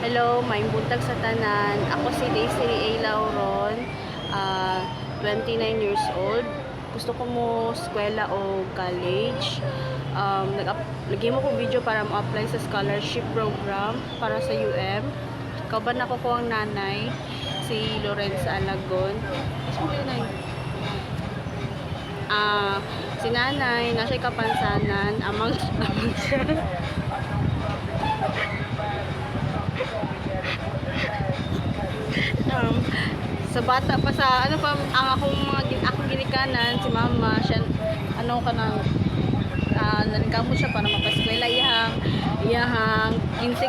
Hello, maayong buntag sa tanan. Ako si Daisy A. Lauron, 29 years old. Gusto ko mo eskwela o college. Lagyan mo ko video para ma-apply sa scholarship program para sa UM. Kauban ako ko ang nanay, si Lorenza Alagon. Mas mo yun ay. Si nanay, nasa kapansanan, amang siya. Sa bata pa sa ano pa ang akong ginikanan si mama siya ano kanang nalingkamot siya para mapaskwela iyahang 15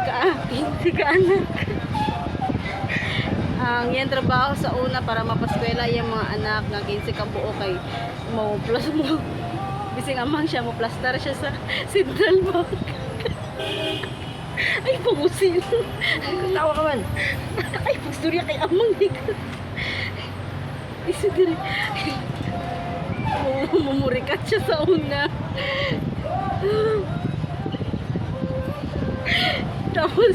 ka anak ang yan trabaho sa una para mapaskwela yung mga anak nga 15 ka buo kay mo plus mo bising amang siya mo plaster siya sa Central Bank. Ay, pangusin. Tawa ka man. Ay, pagsturya kay amang di ka. Isa diri. Mumurikat siya sa una. Tapos,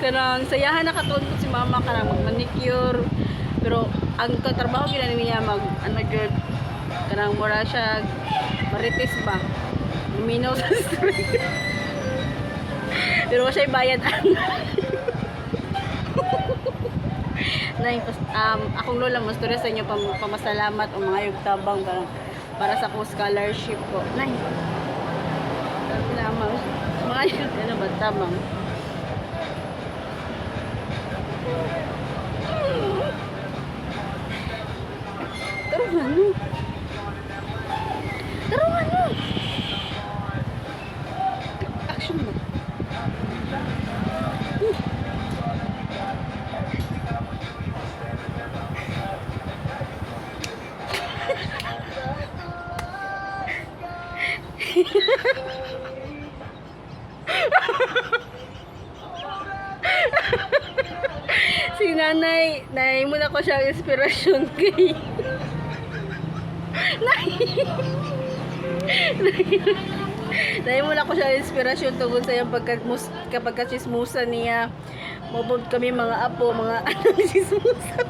kanang sayahan nakatulog si mama kanang mag-manicure. Pero, ang katrabaho ginani niya kanang mura siya marites ba. Luminaw sa street. Pero siya bayad akong lola mas tuloy sa inyo pamasalamat o mga yugtabang para sa kong scholarship ko. Nay, lamang mga yug ano ba tamang Taro ano action mo. Si nanay muna ko siyang inspirasyon kay nay muna ko siyang inspirasyon tungkol sa yung kapag chismusa niya mabog kami mga apo mga anong chismusa.